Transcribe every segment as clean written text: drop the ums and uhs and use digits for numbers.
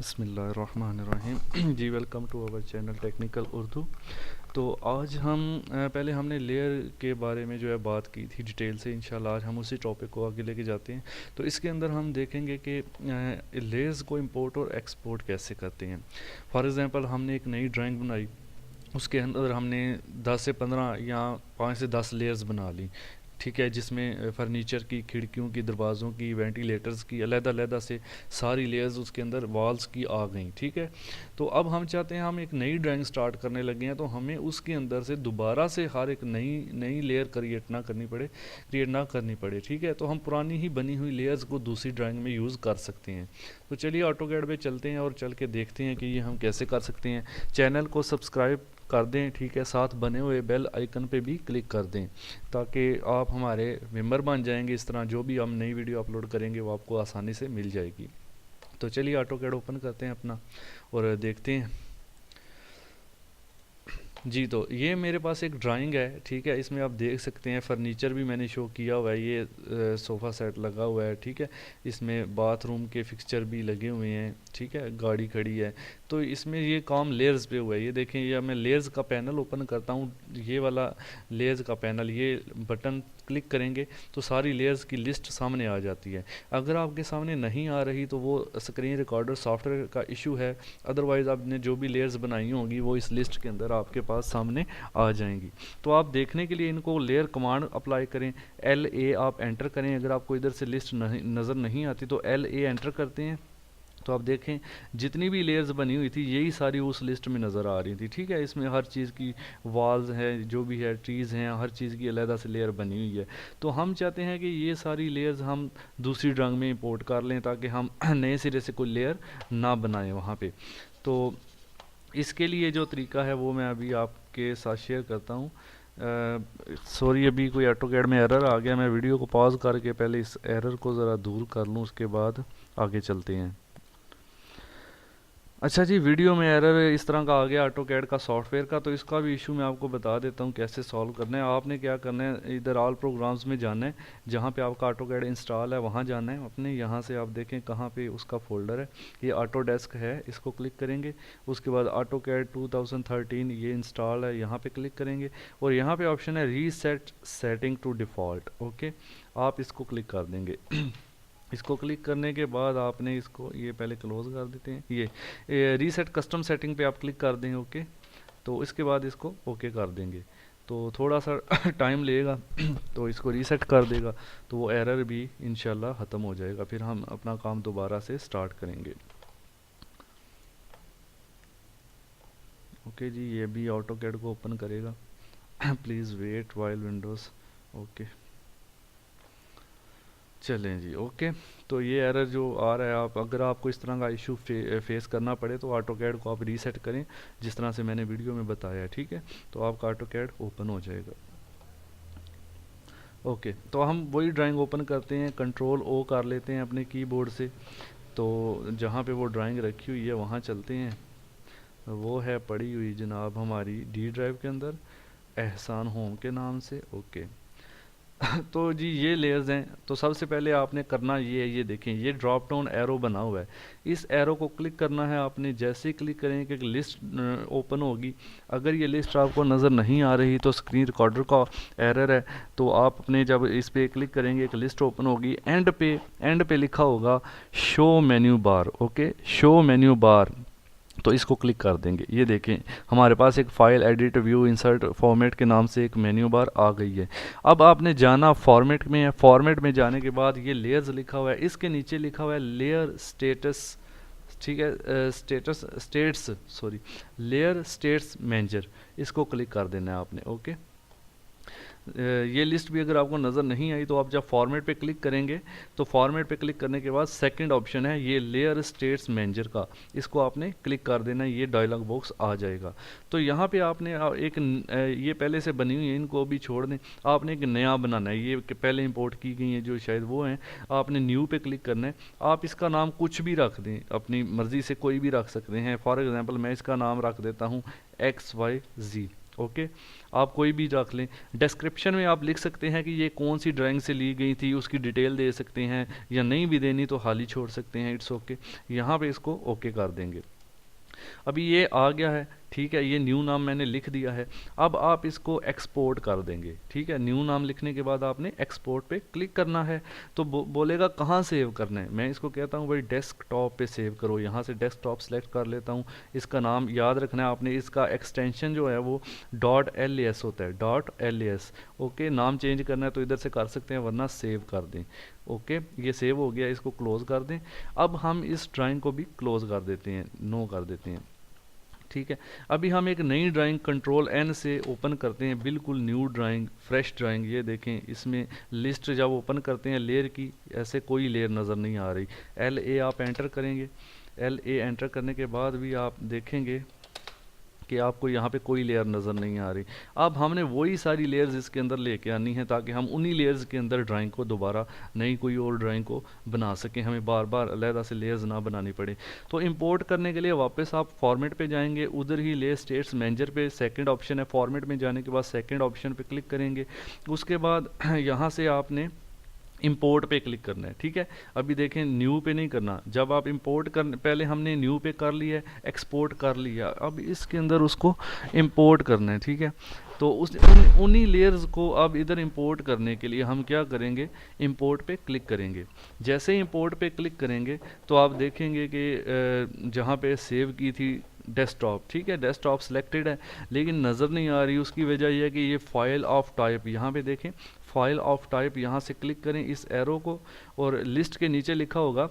बिस्मिल्लाहिर्रहमानिर्रहीम। जी welcome to our channel Technical Urdu. तो आज हम पहले हमने लेयर के बारे में जो है बात की थी डिटेल से। इंशाल्लाह आज हम उसी टॉपिक को आगे लेके जाते हैं। तो इसके अंदर हम देखेंगे कि लेयर्स को इंपोर्ट और एक्सपोर्ट कैसे करते हैं। फॉर एग्ज़ाम्पल हमने एक नई ड्राइंग बनाई, उसके अंदर हमने 10 से 15 या 5 से 10 लेयर्स बना ली, ठीक है, जिसमें फर्नीचर की, खिड़कियों की, दरवाज़ों की, वेंटिलेटर्स की अलग-अलग से सारी लेयर्स उसके अंदर वॉल्स की आ गई, ठीक है। तो अब हम चाहते हैं हम एक नई ड्राइंग स्टार्ट करने लगे हैं, तो हमें उसके अंदर से दोबारा से हर एक नई नई लेयर क्रिएट ना करनी पड़े, ठीक है। तो हम पुरानी ही बनी हुई लेयर्स को दूसरी ड्राइंग में यूज़ कर सकते हैं। तो चलिए ऑटोकैड पे चलते हैं और चल के देखते हैं कि ये हम कैसे कर सकते हैं। चैनल को सब्सक्राइब कर दें, ठीक है, साथ बने हुए बेल आइकन पे भी क्लिक कर दें ताकि आप हमारे मेंबर बन जाएंगे। इस तरह जो भी हम नई वीडियो अपलोड करेंगे वो आपको आसानी से मिल जाएगी। तो चलिए ऑटोकैड ओपन करते हैं अपना और देखते हैं। जी, तो ये मेरे पास एक ड्राइंग है, ठीक है। इसमें आप देख सकते हैं फर्नीचर भी मैंने शो किया हुआ है, ये सोफ़ा सेट लगा हुआ है, ठीक है। इसमें बाथरूम के फिक्सचर भी लगे हुए हैं, ठीक है, गाड़ी खड़ी है। तो इसमें ये काम लेयर्स पे हुआ है। ये देखें, ये मैं लेयर्स का पैनल ओपन करता हूँ, ये वाला लेयर्स का पैनल, ये बटन क्लिक करेंगे तो सारी लेयर्स की लिस्ट सामने आ जाती है। अगर आपके सामने नहीं आ रही तो वो स्क्रीन रिकॉर्डर सॉफ्टवेयर का इशू है, अदरवाइज़ आपने जो भी लेयर्स बनाई होंगी वो इस लिस्ट के अंदर आपके पास सामने आ जाएंगी। तो आप देखने के लिए इनको लेयर कमांड अप्लाई करें, LA आप एंटर करें। अगर आपको इधर से लिस्ट नज़र नहीं आती तो LA एंटर करते हैं, तो आप देखें जितनी भी लेयर्स बनी हुई थी यही सारी उस लिस्ट में नज़र आ रही थी, ठीक है। इसमें हर चीज़ की वॉल्स हैं, जो भी है, ट्रीज़ हैं, हर चीज़ की अलग से लेयर बनी हुई है। तो हम चाहते हैं कि ये सारी लेयर्स हम दूसरी ड्राइंग में इंपोर्ट कर लें ताकि हम नए सिरे से कोई लेयर ना बनाएं वहाँ पे। तो इसके लिए जो तरीका है वो मैं अभी आपके साथ शेयर करता हूँ। सॉरी, अभी कोई ऑटोकैड में एरर आ गया। मैं वीडियो को पॉज करके पहले इस एरर को ज़रा दूर कर लूँ, उसके बाद आगे चलते हैं। अच्छा जी, वीडियो में एरर इस तरह का आ गया ऑटोकैड का सॉफ्टवेयर का, तो इसका भी इशू मैं आपको बता देता हूँ कैसे सॉल्व करना है। आपने क्या करना है, इधर ऑल प्रोग्राम्स में जाना है, जहाँ पे आपका ऑटोकैड इंस्टॉल है वहाँ जाना है अपने। यहाँ से आप देखें कहाँ पे उसका फोल्डर है, ये ऑटोडेस्क है, इसको क्लिक करेंगे। उसके बाद ऑटोकैड 2013 ये इंस्टॉल है, यहाँ पे क्लिक करेंगे और यहाँ पे ऑप्शन है reset setting to default. Okay, आप इसको क्लिक कर देंगे। इसको क्लिक करने के बाद आपने इसको ये पहले क्लोज कर देते हैं, ये रीसेट कस्टम सेटिंग पे आप क्लिक कर दें। ओके, तो इसके बाद इसको ओके कर देंगे, तो थोड़ा सा टाइम लेगा तो इसको रीसेट कर देगा, तो वो एरर भी इंशाल्लाह ख़त्म हो जाएगा। फिर हम अपना काम दोबारा से स्टार्ट करेंगे। ओके जी, ये भी ऑटोकैड को ओपन करेगा। Please wait while Windows. Okay, चलें जी। ओके, तो ये एरर जो आ रहा है, आप अगर आपको इस तरह का इशू फेस करना पड़े तो ऑटोकैड को आप रीसेट करें जिस तरह से मैंने वीडियो में बताया है, ठीक है। तो आपका ऑटोकैड ओपन हो जाएगा। ओके, तो हम वही ड्राइंग ओपन करते हैं, कंट्रोल O कर लेते हैं अपने कीबोर्ड से। तो जहाँ पे वो ड्राइंग रखी हुई है वहाँ चलते हैं। वो है पड़ी हुई जनाब हमारी डी ड्राइव के अंदर, एहसान होम के नाम से। ओके, तो जी ये लेयर्स हैं। तो सबसे पहले आपने करना ये देखें, ये ड्रॉप डाउन एरो बना हुआ है, इस एरो को क्लिक करना है आपने। जैसे ही क्लिक करेंगे कि एक लिस्ट ओपन होगी। अगर ये लिस्ट आपको नज़र नहीं आ रही तो स्क्रीन रिकॉर्डर का एरर है। तो आप अपने जब इस पर क्लिक करेंगे एक लिस्ट ओपन होगी, एंड पे लिखा होगा show menu bar. Okay, show menu bar, तो इसको क्लिक कर देंगे। ये देखें हमारे पास एक file edit view insert format के नाम से एक मेन्यू बार आ गई है। अब आपने जाना फॉर्मेट में है, फॉर्मेट में जाने के बाद ये लेयर्स लिखा हुआ है, इसके नीचे लिखा हुआ है लेयर स्टेटस, ठीक है, लेयर स्टेट्स मैनेजर, इसको क्लिक कर देना है आपने। ओके, ये लिस्ट भी अगर आपको नज़र नहीं आई तो आप जब फॉर्मेट पे क्लिक करेंगे तो फॉर्मेट पे क्लिक करने के बाद सेकंड ऑप्शन है ये लेयर स्टेट्स मैनेजर का, इसको आपने क्लिक कर देना, ये डायलॉग बॉक्स आ जाएगा। तो यहाँ पे आपने ये पहले से बनी हुई है, इनको भी छोड़ दें, आपने एक नया बनाना है। ये पहले इंपोर्ट की गई है जो शायद वो हैं, आपने न्यू पे क्लिक करना है। आप इसका नाम कुछ भी रख दें, अपनी मर्ज़ी से कोई भी रख सकते हैं। फॉर एग्ज़ाम्पल मैं इसका नाम रख देता हूँ XYZ। ओके, आप कोई भी रख लें। डिस्क्रिप्शन में आप लिख सकते हैं कि ये कौन सी ड्राइंग से ली गई थी, उसकी डिटेल दे सकते हैं, या नहीं भी देनी तो खाली छोड़ सकते हैं, इट्स ओके। यहाँ पे इसको ओके कर देंगे। अभी ये आ गया है, ठीक है, ये न्यू नाम मैंने लिख दिया है। अब आप इसको एक्सपोर्ट कर देंगे, ठीक है। न्यू नाम लिखने के बाद आपने एक्सपोर्ट पे क्लिक करना है। तो बोलेगा कहाँ सेव करना है। मैं इसको कहता हूँ भाई डेस्कटॉप पे सेव करो। यहाँ से डेस्कटॉप सेलेक्ट कर लेता हूँ। इसका नाम याद रखना है आपने, इसका एक्सटेंशन जो है वो .ls होता है, .ls। ओके, नाम चेंज करना है तो इधर से कर सकते हैं, वरना सेव कर दें। ओके, ये सेव हो गया, इसको क्लोज कर दें। अब हम इस ड्राइंग को भी क्लोज कर देते हैं, नो कर देते हैं, ठीक है। अभी हम एक नई ड्राइंग Ctrl+N से ओपन करते हैं, बिल्कुल न्यू ड्राइंग, फ्रेश ड्राइंग। ये देखें, इसमें लिस्ट जब ओपन करते हैं लेयर की, ऐसे कोई लेयर नज़र नहीं आ रही। LA आप एंटर करेंगे। LA एंटर करने के बाद भी आप देखेंगे कि आपको यहाँ पे कोई लेयर नज़र नहीं आ रही। अब हमने वही सारी लेयर्स इसके अंदर लेके आनी है, ताकि हम उन्हीं लेयर्स के अंदर ड्राइंग को दोबारा नई कोई और ड्राइंग को बना सकें, हमें बार बार अलहदा से लेयर्स ना बनानी पड़े। तो इंपोर्ट करने के लिए वापस आप फॉर्मेट पे जाएंगे, उधर ही लेयर स्टेट्स मैनेजर पे सेकंड ऑप्शन है, फॉर्मेट में जाने के बाद सेकंड ऑप्शन पे क्लिक करेंगे। उसके बाद यहाँ से आपने इंपोर्ट पे क्लिक करना है, ठीक है। अभी देखें, न्यू पे नहीं करना। जब आप इंपोर्ट कर, पहले हमने न्यू पे कर लिया है, एक्सपोर्ट कर लिया, अब इसके अंदर उसको इंपोर्ट करना है, ठीक है। तो उन्हीं लेयर्स को अब इधर इंपोर्ट करने के लिए हम क्या करेंगे, इंपोर्ट पे क्लिक करेंगे। जैसे ही इंपोर्ट पे क्लिक करेंगे तो आप देखेंगे कि जहाँ पे सेव की थी डेस्कटॉप, ठीक है, डेस्कटॉप सिलेक्टेड है, लेकिन नज़र नहीं आ रही। उसकी वजह यह है कि ये फाइल ऑफ टाइप, यहाँ पे देखें फाइल ऑफ टाइप, यहाँ से क्लिक करें इस एरो को, और लिस्ट के नीचे लिखा होगा,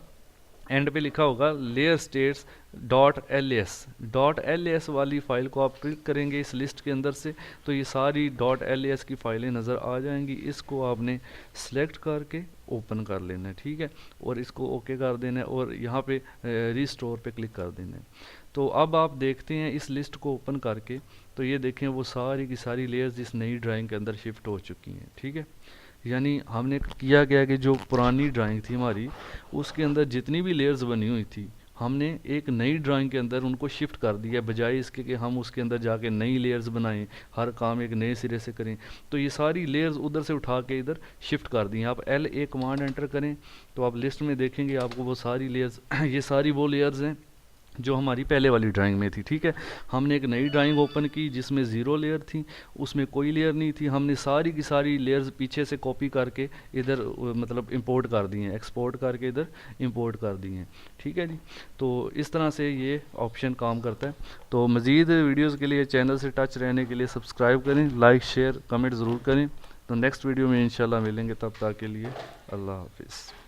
एंड पे लिखा होगा लेयर स्टेट्स .ls वाली फाइल को आप क्लिक करेंगे इस लिस्ट के अंदर से, तो ये सारी .ls की फाइलें नज़र आ जाएंगी। इसको आपने सेलेक्ट करके ओपन कर लेना है, ठीक है, और इसको ओके कर देना है, और यहाँ पे रिस्टोर पे क्लिक कर देना है। तो अब आप देखते हैं इस लिस्ट को ओपन करके, तो ये देखें वो सारी की सारी लेयर्स इस नई ड्राइंग के अंदर शिफ्ट हो चुकी हैं, ठीक है। यानी हमने किया गया कि जो पुरानी ड्राइंग थी हमारी, उसके अंदर जितनी भी लेयर्स बनी हुई थी, हमने एक नई ड्राइंग के अंदर उनको शिफ्ट कर दिया, बजाय इसके कि हम उसके अंदर जाके नई लेयर्स बनाएं, हर काम एक नए सिरे से करें। तो ये सारी लेयर्स उधर से उठा के इधर शिफ्ट कर दी। आप LA कमांड एंटर करें तो आप लिस्ट में देखेंगे आपको वो सारी लेयर्स ये सारी वो लेयर्स हैं जो हमारी पहले वाली ड्राइंग में थी, ठीक है। हमने एक नई ड्राइंग ओपन की जिसमें 0 लेयर थी, उसमें कोई लेयर नहीं थी। हमने सारी की सारी लेयर्स पीछे से कॉपी करके इधर मतलब इंपोर्ट कर दी हैं, एक्सपोर्ट करके इधर इंपोर्ट कर दी हैं, ठीक है जी। तो इस तरह से ये ऑप्शन काम करता है। तो मज़ीद वीडियोज़ के लिए चैनल से टच रहने के लिए सब्सक्राइब करें, लाइक शेयर कमेंट ज़रूर करें। तो नेक्स्ट वीडियो में इंशाल्लाह मिलेंगे, तब तक के लिए अल्लाह हाफिज़।